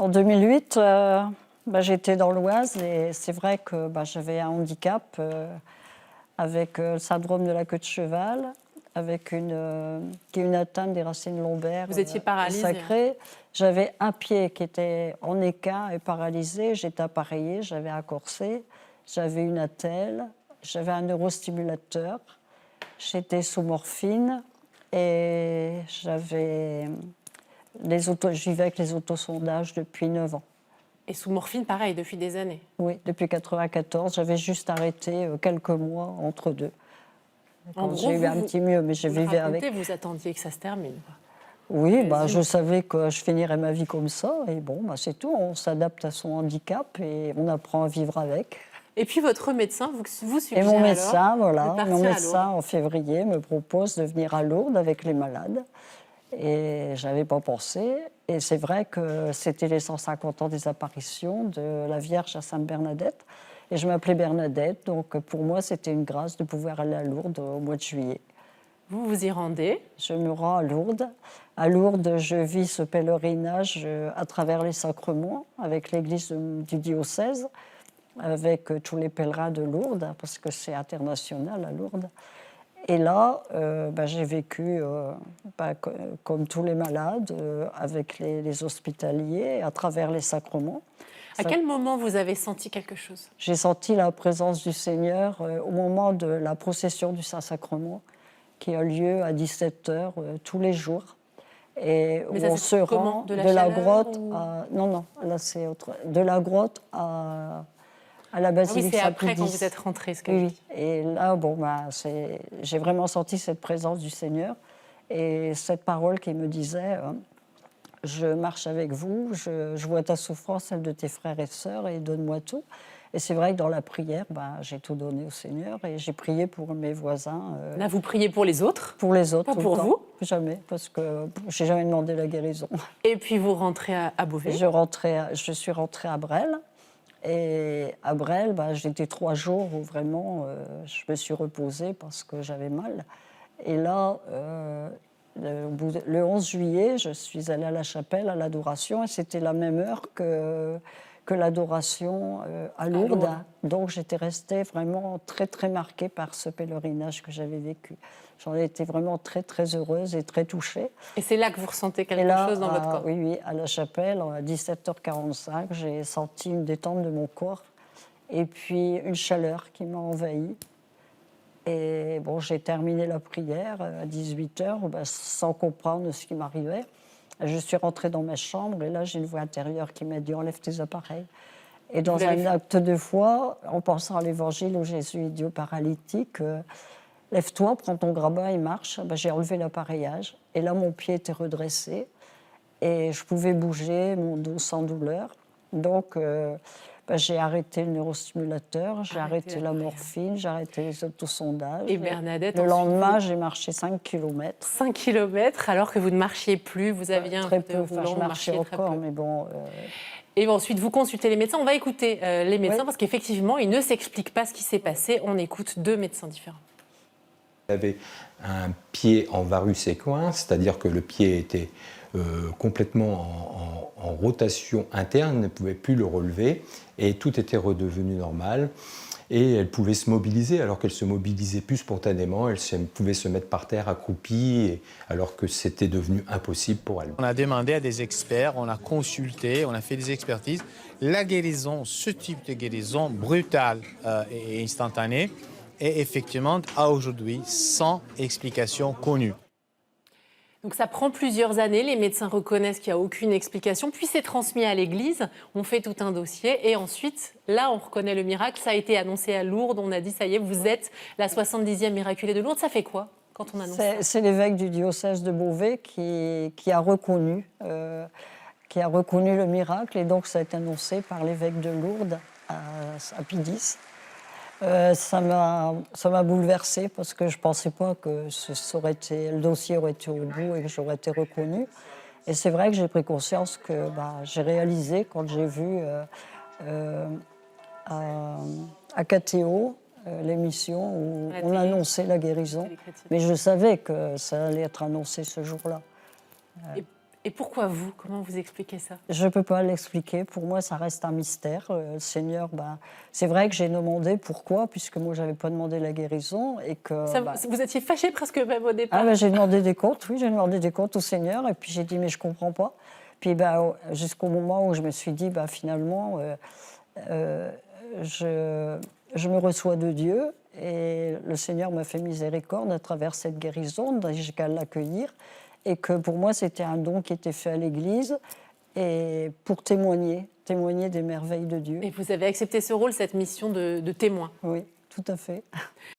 En 2008, j'étais dans l'Oise et c'est vrai que j'avais un handicap avec le syndrome de la queue de cheval, avec qui est une atteinte des racines lombaires. Vous étiez paralysée. Sacrée. J'avais un pied qui était en équin et paralysé. J'étais appareillée, j'avais un corset, j'avais une attelle, j'avais un neurostimulateur. J'étais sous morphine et je vivais avec les autosondages depuis 9 ans. Et sous morphine, pareil, depuis des années? Oui, depuis 1994. J'avais juste arrêté quelques mois entre deux. En J'ai eu un petit mieux, mais je vivais avec. Vous attendiez que ça se termine, quoi. Oui, je savais que je finirais ma vie comme ça. Et bon, c'est tout. On s'adapte à son handicap et on apprend à vivre avec. Et puis votre médecin vous suggère et mon médecin, alors, en février me propose de venir à Lourdes avec les malades. Et je n'avais pas pensé. Et c'est vrai que c'était les 150 ans des apparitions de la Vierge à Sainte-Bernadette. Et je m'appelais Bernadette, donc pour moi, c'était une grâce de pouvoir aller à Lourdes au mois de juillet. Vous vous y rendez? Je me rends à Lourdes. À Lourdes, je vis ce pèlerinage à travers les sacrements, avec l'église du diocèse, avec tous les pèlerins de Lourdes, parce que c'est international à Lourdes. Et là, j'ai vécu comme tous les malades, avec les hospitaliers, à travers les sacrements. À quel moment vous avez senti quelque chose? J'ai senti la présence du Seigneur au moment de la procession du Saint-Sacrement, qui a lieu à 17h tous les jours. Et mais on se rend de la grotte à... Non, là c'est autre. De la grotte à la basilique Saint-Pédis. C'est après quand vous êtes rentrée, ce que oui. Et là, j'ai vraiment senti cette présence du Seigneur et cette parole qui me disait je marche avec vous, je vois ta souffrance, celle de tes frères et sœurs, et donne-moi tout. Et c'est vrai que dans la prière, j'ai tout donné au Seigneur et j'ai prié pour mes voisins. Là, vous priez pour les autres? Pour les autres. Pas pour vous? Jamais, parce que j'ai jamais demandé la guérison. Et puis vous rentrez à Beauvais? Je suis rentrée à Bresles. Et à Bresles, j'étais 3 jours où vraiment je me suis reposée parce que j'avais mal. Et là, le 11 juillet, je suis allée à la chapelle, à l'adoration, et c'était la même heure que l'adoration à Lourdes. Donc j'étais restée vraiment très, très marquée par ce pèlerinage que j'avais vécu. J'en ai été vraiment très, très heureuse et très touchée. Et c'est là que vous ressentez quelque chose dans votre corps? Oui, à la chapelle, à 17h45, j'ai senti une détente de mon corps et puis une chaleur qui m'a envahie. Et bon, j'ai terminé la prière à 18h sans comprendre ce qui m'arrivait. Je suis rentrée dans ma chambre et là, j'ai une voix intérieure qui m'a dit « Enlève tes appareils ». Et dans un acte de foi, en pensant à l'évangile où Jésus dit aux paralytiques « Lève-toi, prends ton grabat et marche ». J'ai enlevé l'appareillage et là, mon pied était redressé et je pouvais bouger mon dos sans douleur. Donc, j'ai arrêté le neurostimulateur, j'ai arrêté la morphine, j'ai arrêté les autosondages. Et Bernadette, le lendemain, j'ai marché 5 km. 5 km alors que vous ne marchiez plus, vous aviez un fauteuil roulant, je marchais encore, mais bon... Et ensuite, vous consultez les médecins. On va écouter les médecins parce qu'effectivement, ils ne s'expliquent pas ce qui s'est passé. On écoute 2 médecins différents. Il avait un pied en varus équin, c'est-à-dire que le pied était complètement en rotation interne, ne pouvait plus le relever et tout était redevenu normal. Et elle pouvait se mobiliser alors qu'elle se mobilisait plus spontanément, elle pouvait se mettre par terre accroupie alors que c'était devenu impossible pour elle. On a demandé à des experts, on a consulté, on a fait des expertises. La guérison, ce type de guérison brutale et instantanée, est effectivement à aujourd'hui sans explication connue. Donc ça prend plusieurs années, les médecins reconnaissent qu'il n'y a aucune explication, puis c'est transmis à l'Église, on fait tout un dossier et ensuite, là on reconnaît le miracle, ça a été annoncé à Lourdes, on a dit ça y est, vous êtes la 70e miraculée de Lourdes. Ça fait quoi quand on annonce ça? C'est l'évêque du diocèse de Beauvais qui a reconnu le miracle et donc ça a été annoncé par l'évêque de Lourdes à Pédis. Ça m'a bouleversée parce que je ne pensais pas que le dossier aurait été au bout et que j'aurais été reconnue. Et c'est vrai que j'ai pris conscience que j'ai réalisé quand j'ai vu à KTO l'émission où on annonçait la guérison. Mais je savais que ça allait être annoncé ce jour-là. Et pourquoi vous? Comment vous expliquez ça? Je ne peux pas l'expliquer. Pour moi, ça reste un mystère. Le Seigneur, c'est vrai que j'ai demandé pourquoi, puisque moi, je n'avais pas demandé la guérison. Et que, Vous étiez fâché presque même au départ. j'ai demandé des comptes, oui, j'ai demandé des comptes au Seigneur. Et puis j'ai dit, mais je ne comprends pas. Puis jusqu'au moment où je me suis dit, finalement, je me reçois de Dieu. Et le Seigneur m'a fait miséricorde à travers cette guérison, j'ai qu'à l'accueillir. Et que pour moi, c'était un don qui était fait à l'Église et pour témoigner des merveilles de Dieu. Et vous avez accepté ce rôle, cette mission de témoin. Oui, tout à fait.